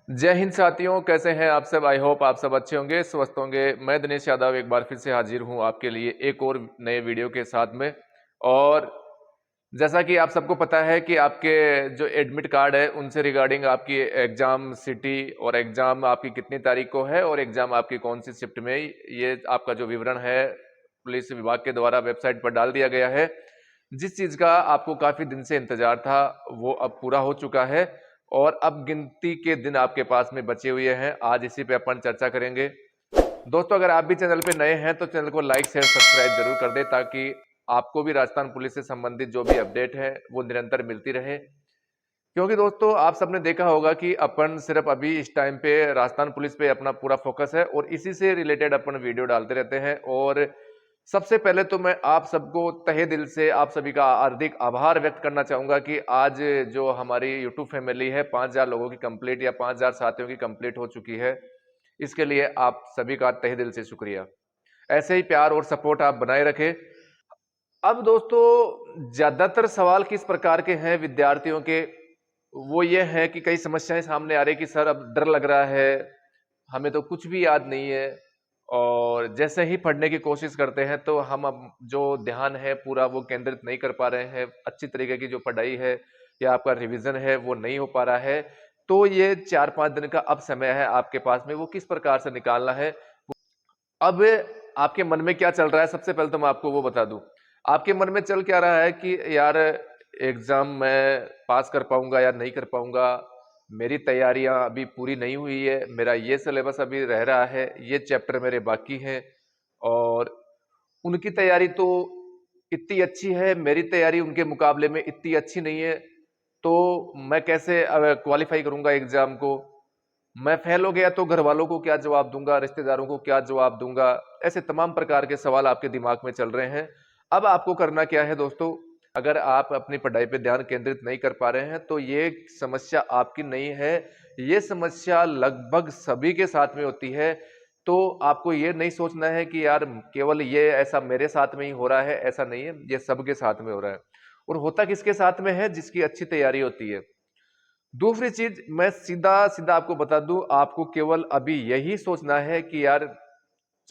जय हिंद साथियों, कैसे हैं आप सब। आई होप आप सब अच्छे होंगे, स्वस्थ होंगे। मैं दिनेश यादव एक बार फिर से हाजिर हूं आपके लिए एक और नए वीडियो के साथ में। और जैसा कि आप सबको पता है कि आपके जो एडमिट कार्ड है उनसे रिगार्डिंग आपकी एग्जाम सिटी और एग्जाम आपकी कितनी तारीख को है और एग्जाम आपकी कौन सी शिफ्ट में, ये आपका जो विवरण है पुलिस विभाग के द्वारा वेबसाइट पर डाल दिया गया है। जिस चीज का आपको काफी दिन से इंतजार था वो अब पूरा हो चुका है और अब गिनती के दिन आपके पास में बचे हुए हैं। आज इसी पे अपन चर्चा करेंगे। दोस्तों, अगर आप भी चैनल पे नए हैं तो चैनल को लाइक शेयर सब्सक्राइब जरूर कर दें ताकि आपको भी राजस्थान पुलिस से संबंधित जो भी अपडेट है वो निरंतर मिलती रहे। क्योंकि दोस्तों, आप सबने देखा होगा कि अपन सिर्फ अभी इस टाइम पे राजस्थान पुलिस पे अपना पूरा फोकस है और इसी से रिलेटेड अपन वीडियो डालते रहते हैं। और सबसे पहले तो मैं आप सबको तहे दिल से आप सभी का हार्दिक आभार व्यक्त करना चाहूंगा कि आज जो हमारी यूट्यूब फैमिली है 5,000 लोगों की कंप्लीट या 5,000 साथियों की कंप्लीट हो चुकी है। इसके लिए आप सभी का तहे दिल से शुक्रिया। ऐसे ही प्यार और सपोर्ट आप बनाए रखें। अब दोस्तों, ज्यादातर सवाल किस प्रकार के हैं विद्यार्थियों के, वो ये है कि कई समस्याएं सामने आ रही कि सर अब डर लग रहा है, हमें तो कुछ भी याद नहीं है। और जैसे ही पढ़ने की कोशिश करते हैं तो हम अब जो ध्यान है पूरा वो केंद्रित नहीं कर पा रहे हैं, अच्छी तरीके की जो पढ़ाई है या आपका रिवीजन है वो नहीं हो पा रहा है। तो ये 4-5 दिन का अब समय है आपके पास में, वो किस प्रकार से निकालना है। अब आपके मन में क्या चल रहा है, सबसे पहले तो मैं आपको वो बता दूं। आपके मन में चल क्या रहा है कि यार एग्जाम मैं पास कर पाऊंगा या नहीं कर पाऊंगा, मेरी तैयारियां अभी पूरी नहीं हुई है, मेरा ये सिलेबस अभी रह रहा है, ये चैप्टर मेरे बाकी हैं और उनकी तैयारी तो इतनी अच्छी है, मेरी तैयारी उनके मुकाबले में इतनी अच्छी नहीं है। तो मैं कैसे क्वालिफाई करूंगा एग्जाम को। मैं फेल हो गया तो घर वालों को क्या जवाब दूंगा, रिश्तेदारों को क्या जवाब दूंगा। ऐसे तमाम प्रकार के सवाल आपके दिमाग में चल रहे हैं। अब आपको करना क्या है दोस्तों, अगर आप अपनी पढ़ाई पे ध्यान केंद्रित नहीं कर पा रहे हैं तो ये समस्या आपकी नहीं है, ये समस्या लगभग सभी के साथ में होती है। तो आपको ये नहीं सोचना है कि यार केवल ये ऐसा मेरे साथ में ही हो रहा है, ऐसा नहीं है, ये सबके साथ में हो रहा है। और होता किसके साथ में है, जिसकी अच्छी तैयारी होती है। दूसरी चीज मैं सीधा सीधा आपको बता दूं, आपको केवल अभी यही सोचना है कि यार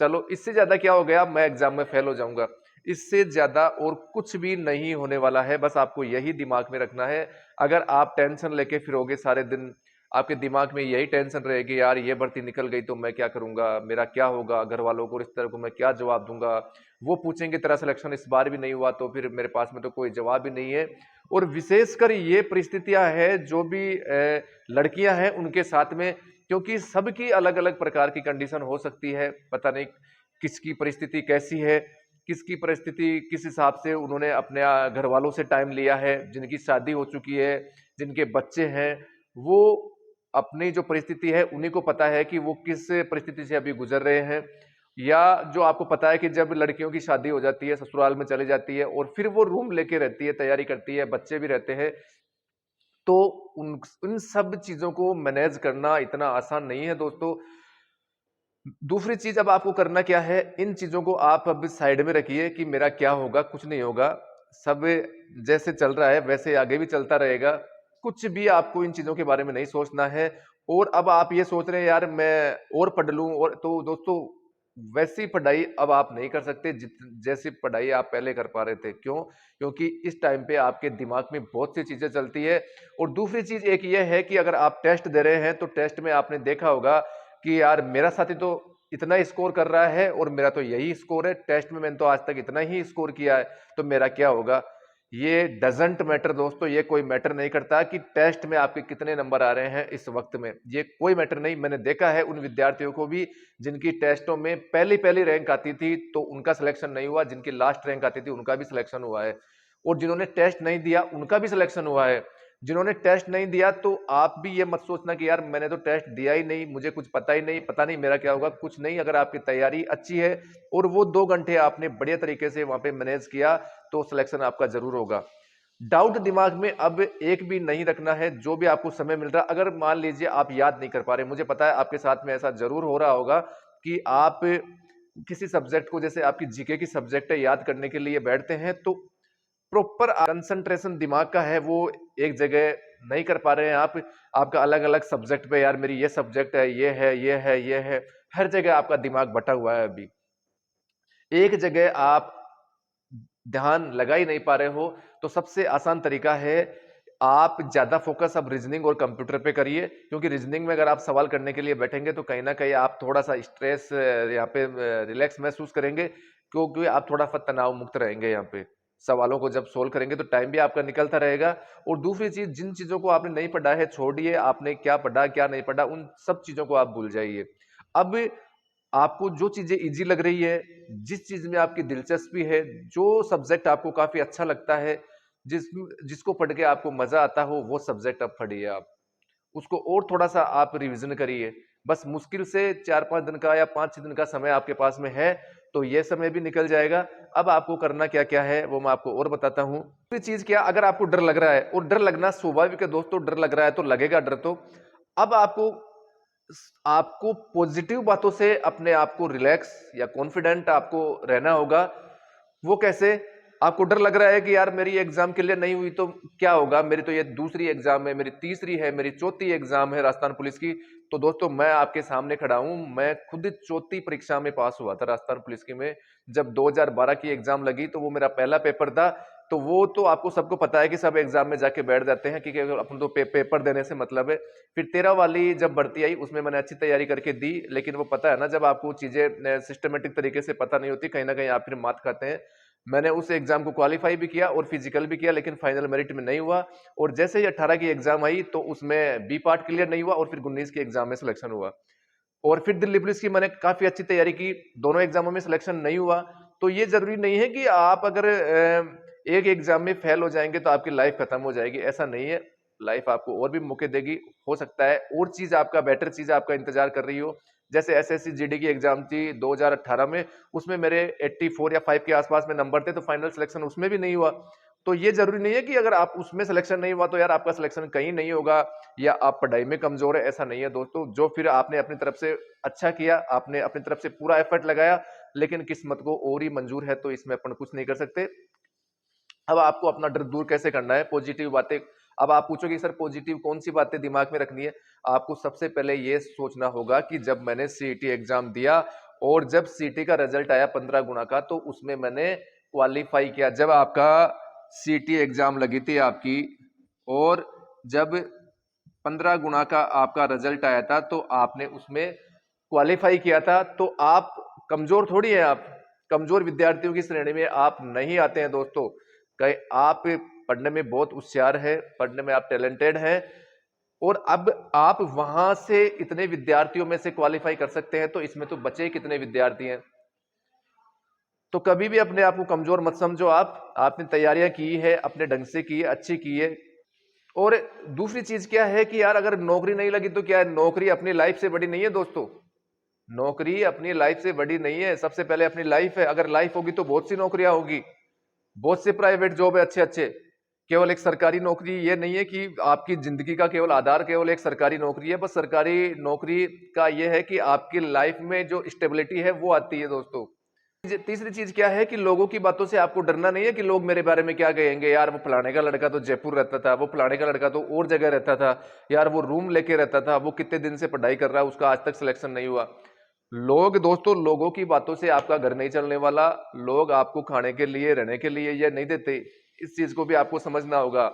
चलो इससे ज्यादा क्या हो गया, मैं एग्जाम में फेल हो जाऊंगा। इससे ज्यादा और कुछ भी नहीं होने वाला है, बस आपको यही दिमाग में रखना है। अगर आप टेंशन लेके फिरोगे सारे दिन, आपके दिमाग में यही टेंशन रहेगी यार ये भर्ती निकल गई तो मैं क्या करूंगा, मेरा क्या होगा, घर वालों को रिश्तेदारों को मैं क्या जवाब दूंगा, वो पूछेंगे तेरा सिलेक्शन इस बार भी नहीं हुआ तो फिर मेरे पास में तो कोई जवाब भी नहीं है। और विशेषकर ये परिस्थितियां है जो भी लड़कियां हैं उनके साथ में, क्योंकि सबकी अलग अलग प्रकार की कंडीशन हो सकती है। पता नहीं किसकी परिस्थिति कैसी है, किसकी परिस्थिति किस हिसाब से उन्होंने अपने घर वालों से टाइम लिया है, जिनकी शादी हो चुकी है, जिनके बच्चे हैं, वो अपनी जो परिस्थिति है उन्हीं को पता है कि वो किस परिस्थिति से अभी गुजर रहे हैं। या जो आपको पता है कि जब लड़कियों की शादी हो जाती है, ससुराल में चली जाती है और फिर वो रूम लेके रहती है, तैयारी करती है, बच्चे भी रहते हैं, तो उन उन सब चीजों को मैनेज करना इतना आसान नहीं है दोस्तों। दूसरी चीज अब आपको करना क्या है, इन चीजों को आप अब साइड में रखिए कि मेरा क्या होगा, कुछ नहीं होगा, सब जैसे चल रहा है वैसे आगे भी चलता रहेगा। कुछ भी आपको इन चीजों के बारे में नहीं सोचना है। और अब आप ये सोच रहे हैं यार मैं और पढ़ लूं, और तो दोस्तों वैसी पढ़ाई अब आप नहीं कर सकते जैसी पढ़ाई आप पहले कर पा रहे थे। क्यों? क्योंकि इस टाइम पे आपके दिमाग में बहुत सी चीजें चलती है। और दूसरी चीज एक ये है कि अगर आप टेस्ट दे रहे हैं तो टेस्ट में आपने देखा होगा कि यार मेरा साथी तो इतना स्कोर कर रहा है और मेरा तो यही स्कोर है, टेस्ट में मैंने तो आज तक इतना ही स्कोर किया है, तो मेरा क्या होगा। ये डजंट मैटर दोस्तों, ये कोई मैटर नहीं करता कि टेस्ट में आपके कितने नंबर आ रहे हैं इस वक्त में, ये कोई मैटर नहीं। मैंने देखा है उन विद्यार्थियों को भी जिनकी टेस्टों में पहली पहली रैंक आती थी तो उनका सिलेक्शन नहीं हुआ, जिनकी लास्ट रैंक आती थी उनका भी सिलेक्शन हुआ है, और जिन्होंने टेस्ट नहीं दिया उनका भी सिलेक्शन हुआ है। जिन्होंने टेस्ट नहीं दिया तो आप भी ये मत सोचना कि यार मैंने तो टेस्ट दिया ही नहीं, मुझे कुछ पता ही नहीं, पता नहीं मेरा क्या होगा, कुछ नहीं। अगर आपकी तैयारी अच्छी है और वो 2 घंटे आपने बढ़िया तरीके से वहां पे मैनेज किया तो सिलेक्शन आपका जरूर होगा। डाउट दिमाग में अब एक भी नहीं रखना है। जो भी आपको समय मिल रहा है, अगर मान लीजिए आप याद नहीं कर पा रहे, मुझे पता है आपके साथ में ऐसा जरूर हो रहा होगा कि आप किसी सब्जेक्ट को, जैसे आपकी जीके की सब्जेक्ट है, याद करने के लिए बैठते हैं तो प्रॉपर कंसंट्रेशन दिमाग का है वो एक जगह नहीं कर पा रहे हैं आप, आपका अलग-अलग सब्जेक्ट पे यार मेरी ये सब्जेक्ट है, ये है, ये है, ये है, हर जगह आपका दिमाग बँटा हुआ है अभी। एक जगह आप ध्यान लगा ही नहीं पा रहे हो, तो सबसे आसान तरीका है, आप ज़्यादा फ़ोकस अब रीज़निंग और कंप्यूटर पे करिए, क्योंकि रीज़निंग में अगर आप सवाल करने के लिए बैठेंगे, तो कहीं न कहीं आप थोड़ा-सा स्ट्रेस यहाँ पे रिलैक्स महसूस करेंगे, क्योंकि आप थोड़ा फ तनाव मुक्त रहेंगे यहाँ पे। सवालों को जब सोल्व करेंगे, तो टाइम भी आपका निकलता रहेगा और दूसरी चीज़, जिन चीज़ों को आपने नहीं पढ़ा है, छोड़िए, आपने क्या पढ़ा, क्या नहीं पढ़ा, उन सब चीज़ों को आप भूल जाइए। अब आपको जो चीज़ें ईज़ी लग रही है, जिस चीज़ में आपकी दिलचस्पी है, जो सब्जेक्ट आपको काफ़ी अच्छा लगता है, जिसको पढ़ के आपको मज़ा आता हो, वो सब्जेक्ट अब पढ़िए आप। उसको और थोड़ा-सा आप रिवीज़न करिए। बस मुश्किल से 4-5 दिन का या 5-6 दिन का समय आपके पास में है, तो ये समय भी निकल जाएगा। अब आपको करना क्या-क्या है, वो मैं आपको और बताता हूँ। दूसरी चीज़ क्या, अगर आपको डर लग रहा है, और डर लगना स्वाभाविक है दोस्तों, डर लग रहा है तो लगेगा डर तो। अब आपको पॉजिटिव बातों से अपने आप को रिलैक्स या कॉन्फिडेंट आपको रहना होगा। वो कैसे? आपको डर लग रहा है कि यार मेरी एग्जाम क्लियर नहीं हुई तो क्या होगा, मेरी तो ये दूसरी एग्जाम है, मेरी तीसरी है, मेरी चौथी एग्जाम है राजस्थान पुलिस की। तो दोस्तों, मैं आपके सामने खड़ा हूं, मैं खुद चौथी परीक्षा में पास हुआ था राजस्थान पुलिस की में। जब 2012 की एग्जाम लगी तो वो मेरा पहला पेपर था। तो वो तो आपको सबको पता है कि सब एग्जाम में जाके बैठ जाते हैं, क्योंकि अपन तो पेपर देने से मतलब है। फिर 13 वाली जब भर्ती आई, उसमें मैंने अच्छी तैयारी करके दी, लेकिन वो पता है ना, जब आपको चीजें सिस्टमेटिक तरीके से पता नहीं होती, कहीं ना कहीं आप फिर मात खाते हैं। मैंने उस एग्जाम को क्वालिफाई भी किया और फिजिकल भी किया, लेकिन फाइनल मेरिट में नहीं हुआ। और जैसे ही 18 की एग्जाम आई, तो उसमें बी पार्ट क्लियर नहीं हुआ और फिर 19 की एग्जाम में सिलेक्शन हुआ। और फिर दिल्ली पुलिस की मैंने काफी अच्छी तैयारी की, दोनों एग्जामों में सिलेक्शन नहीं हुआ। तो ये जरूरी नहीं है कि आप अगर एक एग्जाम में फेल हो जाएंगे तो आपकी लाइफ खत्म हो जाएगी, ऐसा नहीं है। लाइफ आपको और भी मौके देगी, हो सकता है और चीज आपका, बेटर चीज आपका इंतजार कर रही हो। जैसे एसएससी जीडी की एग्जाम थी 2018 में, उसमें मेरे 84 या 5 के आसपास में नंबर थे, तो फाइनल सिलेक्शन उसमें भी नहीं हुआ। तो ये जरूरी नहीं है कि अगर आप उसमें सिलेक्शन नहीं हुआ तो यार आपका सिलेक्शन कहीं नहीं होगा, या आप पढ़ाई में कमजोर है, ऐसा नहीं है दोस्तों। जो फिर आपने अपनी तरफ से अच्छा किया, आपने अपनी तरफ से पूरा एफर्ट लगाया, लेकिन किस्मत को और ही मंजूर है, तो इसमें अपन कुछ नहीं कर सकते। अब आपको अपना डर दूर कैसे करना है, पॉजिटिव बातें। अब आप पूछोगे सर पॉजिटिव कौन सी बातें दिमाग में रखनी है। आपको सबसे पहले ये सोचना होगा कि जब मैंने सीईटी एग्जाम दिया और जब सीईटी का रिजल्ट आया 15 गुना का, तो उसमें मैंने क्वालिफाई किया। जब आपका सीईटी एग्जाम लगी थी आपकी, और जब 15 गुना का आपका रिजल्ट आया था, तो आपने उसमें क्वालिफाई किया था। तो आप कमजोर थोड़ी है, आप कमजोर विद्यार्थियों की श्रेणी में आप नहीं आते हैं दोस्तों। कहीं आप पढ़ने में बहुत होशियार है, पढ़ने में आप टैलेंटेड हैं, और अब आप वहां से इतने विद्यार्थियों में से क्वालिफाई कर सकते हैं, तो इसमें तो बचे कितने विद्यार्थी हैं। तो कभी भी अपने आप को कमजोर मत समझो। आपने तैयारियां की है, अपने ढंग से की है, अच्छी की है। और दूसरी चीज क्या है कि यार अगर नौकरी नहीं लगी तो क्या है, नौकरी अपनी लाइफ से बड़ी नहीं है दोस्तों। नौकरी अपनी लाइफ से बड़ी नहीं है, सबसे पहले अपनी लाइफ है। अगर लाइफ होगी तो बहुत सी नौकरियां होगी, बहुत से प्राइवेट जॉब है अच्छे अच्छे। केवल एक सरकारी नौकरी ये नहीं है कि आपकी जिंदगी का केवल आधार केवल एक सरकारी नौकरी है। बस सरकारी नौकरी का ये है कि आपकी लाइफ में जो स्टेबिलिटी है वो आती है दोस्तों। तीसरी चीज क्या है कि लोगों की बातों से आपको डरना नहीं है कि लोग मेरे बारे में क्या कहेंगे। यार वो फलाने का लड़का तो जयपुर रहता था, वो फलाने का लड़का तो और जगह रहता था, यार वो रूम लेके रहता था, वो कितने दिन से पढ़ाई कर रहा है, उसका आज तक सिलेक्शन नहीं हुआ। लोग दोस्तों, लोगों की बातों से आपका घर नहीं चलने वाला। लोग आपको खाने के लिए, रहने के लिए ये नहीं देते। इस चीज को भी आपको समझना होगा।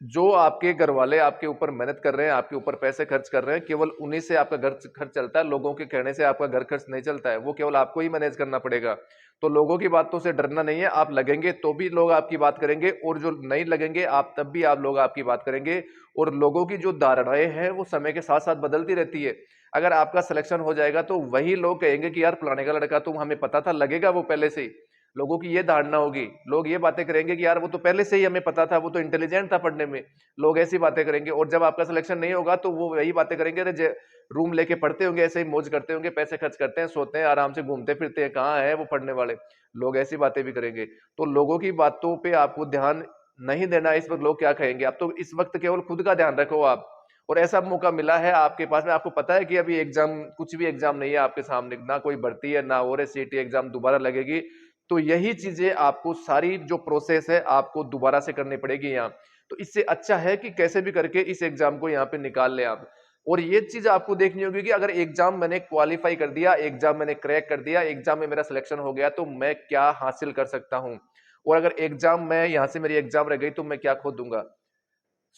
जो आपके घर वाले आपके ऊपर मेहनत कर रहे हैं, आपके ऊपर पैसे खर्च कर रहे हैं, केवल उन्हीं से आपका घर खर्च चलता है। लोगों के कहने से आपका घर खर्च नहीं चलता है, वो केवल आपको ही मैनेज करना पड़ेगा। तो लोगों की बातों से डरना नहीं है। आप लगेंगे तो भी लोग आपकी बात करेंगे, और जो नहीं लगेंगे आप तब भी आप लोग आपकी बात करेंगे। और लोगों की जो धारणाएं हैं वो समय के साथ साथ बदलती रहती है। अगर आपका सिलेक्शन हो जाएगा तो वही लोग कहेंगे कि यार फलाने का लड़का तो हमें पता था, लगेगा वो पहले से ही। लोगों की ये धारणा होगी, लोग ये बातें करेंगे कि यार वो तो पहले से ही हमें पता था, वो तो इंटेलिजेंट था पढ़ने में। लोग ऐसी बातें करेंगे। और जब आपका सिलेक्शन नहीं होगा तो वो वही बातें करेंगे, अरे रूम लेके पढ़ते होंगे, ऐसे ही मौज करते होंगे, पैसे खर्च करते हैं, सोते हैं, आराम से घूमते फिरते हैं, कहाँ है वो पढ़ने वाले। लोग ऐसी बातें भी करेंगे। तो लोगों की बातों पे आपको ध्यान नहीं देना है इस वक्त, लोग क्या कहेंगे। अब तो इस वक्त केवल खुद का ध्यान रखो आप। और ऐसा मौका मिला है आपके पास में, आपको पता है कि अभी एग्जाम, कुछ भी एग्जाम नहीं है आपके सामने, ना कोई भर्ती है ना और सीईटी एग्जाम दोबारा लगेगी। तो यही चीजें आपको, सारी जो प्रोसेस है आपको दोबारा से करनी पड़ेगी यहाँ। तो इससे अच्छा है कि कैसे भी करके इस एग्जाम को यहाँ पे निकाल ले आप। और ये चीज आपको देखनी होगी कि अगर एग्जाम मैंने क्वालिफाई कर दिया, एग्जाम मैंने क्रैक कर दिया, एग्जाम में मेरा सिलेक्शन हो गया, तो मैं क्या हासिल कर सकता हूँ, और अगर एग्जाम में यहाँ से मेरी एग्जाम रह गई तो मैं क्या खो दूंगा।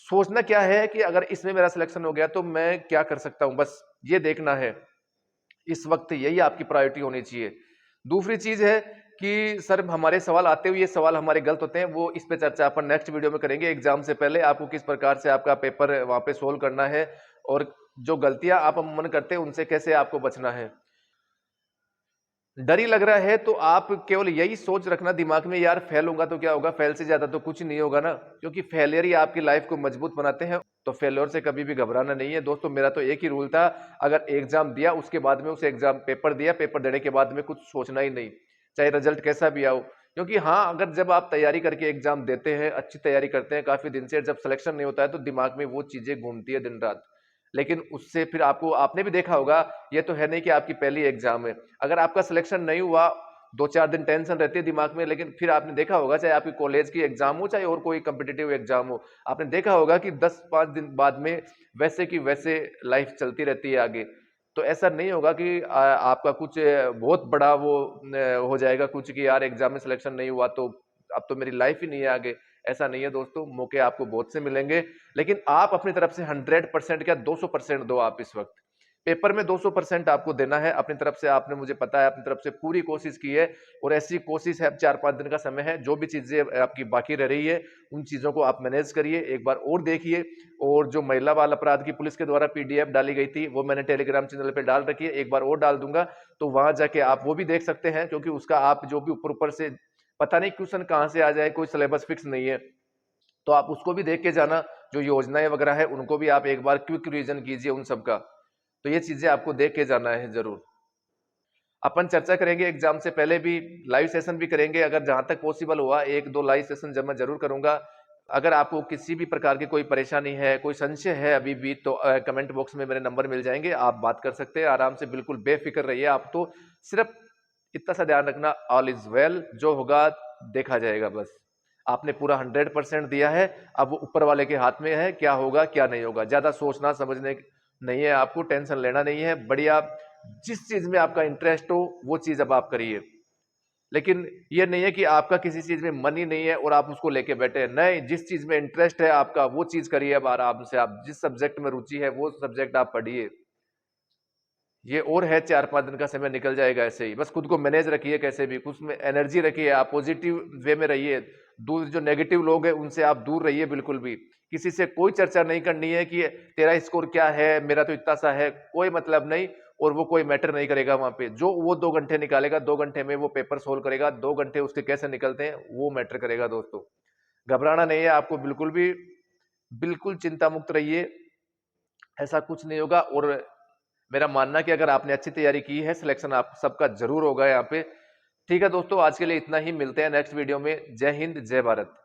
सोचना क्या है कि अगर इसमें मेरा सिलेक्शन हो गया तो मैं क्या कर सकता हूं, बस ये देखना है इस वक्त, यही आपकी प्रायोरिटी होनी चाहिए। दूसरी चीज है कि सर हमारे सवाल आते हुए ये सवाल हमारे गलत होते हैं, वो इस पे चर्चा अपन नेक्स्ट वीडियो में करेंगे। एग्जाम से पहले आपको किस प्रकार से आपका पेपर वहां पे सोल्व करना है, और जो गलतियां आप अमूमन करते हैं उनसे कैसे आपको बचना है। डर ही लग रहा है तो आप केवल यही सोच रखना दिमाग में, यार फेल होगा तो क्या होगा, फेल से ज्यादा तो कुछ नहीं होगा ना, क्योंकि फेलियर ही आपकी लाइफ को मजबूत बनाते हैं। तो फेलियर से कभी भी घबराना नहीं है दोस्तों। मेरा तो एक ही रूल था, अगर एग्जाम दिया उसके बाद में उस एग्जाम पेपर दिया, पेपर देने के बाद में कुछ सोचना ही नहीं, चाहे रिजल्ट कैसा भी आओ। क्योंकि हाँ, अगर जब आप तैयारी करके एग्जाम देते हैं, अच्छी तैयारी करते हैं काफी दिन से, जब सिलेक्शन नहीं होता है तो दिमाग में वो चीजें घूमती है दिन रात। लेकिन उससे फिर आपको, आपने भी देखा होगा, ये तो है नहीं कि आपकी पहली एग्जाम है, अगर आपका सिलेक्शन नहीं हुआ, 2-4 दिन टेंशन रहती है दिमाग में, लेकिन फिर आपने देखा होगा, चाहे आपकी कॉलेज की एग्जाम हो चाहे और कोई कम्पिटिटिव एग्जाम हो, आपने देखा होगा कि 10-5 दिन बाद में वैसे की वैसे लाइफ चलती रहती है आगे। तो ऐसा नहीं होगा कि आपका कुछ बहुत बड़ा वो हो जाएगा कुछ, कि यार एग्जाम में सिलेक्शन नहीं हुआ तो अब तो मेरी लाइफ ही नहीं है आगे। ऐसा नहीं है दोस्तों, मौके आपको बहुत से मिलेंगे, लेकिन आप अपनी तरफ से 100% क्या 200% दो। आप इस वक्त पेपर में 200% आपको देना है अपनी तरफ से। आपने, मुझे पता है, अपनी तरफ से पूरी कोशिश की है, और ऐसी कोशिश है, 4-5 दिन का समय है, जो भी चीजें आपकी बाकी रह रही है उन चीजों को आप मैनेज करिए, एक बार और देखिए। और जो महिला बाल अपराध की पुलिस के द्वारा पीडीएफ डाली गई थी वो मैंने टेलीग्राम चैनल पे डाल रखी है, एक बार और डाल दूंगा, तो वहां जाके आप वो भी देख सकते हैं। क्योंकि उसका आप जो भी ऊपर ऊपर से, पता नहीं क्वेश्चन कहां से आ जाए, कोई सिलेबस फिक्स नहीं है, तो आप उसको भी देख के जाना। जो योजनाएं वगैरह है उनको भी आप एक बार क्विक रिवीजन कीजिए उन सब का। तो ये चीजें आपको देख के जाना है जरूर। अपन चर्चा करेंगे एग्जाम से पहले भी, लाइव सेशन भी करेंगे, अगर जहां तक पॉसिबल हुआ 1-2 लाइव सेशन जब मैं जरूर करूंगा। अगर आपको किसी भी प्रकार की कोई परेशानी है, कोई संशय है अभी भी, तो कमेंट बॉक्स में मेरे नंबर मिल जाएंगे, आप बात कर सकते हैं आराम से, बिल्कुल बेफिक्र रहिए। आप तो सिर्फ इतना सा ध्यान रखना, ऑल इज वेल, जो होगा देखा जाएगा। बस आपने पूरा 100% दिया है, अब वो ऊपर वाले के हाथ में है, क्या होगा क्या नहीं होगा। ज्यादा सोचना समझने नहीं है, आपको टेंशन लेना नहीं है। बढ़िया, जिस चीज में आपका इंटरेस्ट हो वो चीज अब आप करिए। लेकिन ये नहीं है कि आपका किसी चीज में मन ही नहीं है और आप उसको लेके बैठे हैं, नहीं, जिस चीज में इंटरेस्ट है आपका वो चीज करिए। अब आराम से, आप जिस सब्जेक्ट में रुचि है वो सब्जेक्ट आप पढ़िए। ये और है, 4-5 दिन का समय निकल जाएगा ऐसे ही। बस खुद को मैनेज रखिए, कैसे भी कुछ में एनर्जी रखिए, आप पॉजिटिव वे में रहिए। दूर जो नेगेटिव लोग हैं उनसे आप दूर रहिए, बिल्कुल भी किसी से कोई चर्चा नहीं करनी है कि तेरा स्कोर क्या है, मेरा तो इतना सा है, कोई मतलब नहीं। और वो कोई मैटर नहीं करेगा वहां पे, जो वो 2 घंटे निकालेगा, 2 घंटे में वो पेपर सोल्व करेगा, 2 घंटे उसके कैसे निकलते हैं वो मैटर करेगा दोस्तों। घबराना नहीं है आपको बिल्कुल भी, बिल्कुल चिंता मुक्त रहिए, ऐसा कुछ नहीं होगा। और मेरा मानना कि अगर आपने अच्छी तैयारी की है, सिलेक्शन आप सबका जरूर होगा यहाँ पे। ठीक है दोस्तों, आज के लिए इतना ही, मिलते हैं नेक्स्ट वीडियो में। जय हिंद, जय भारत।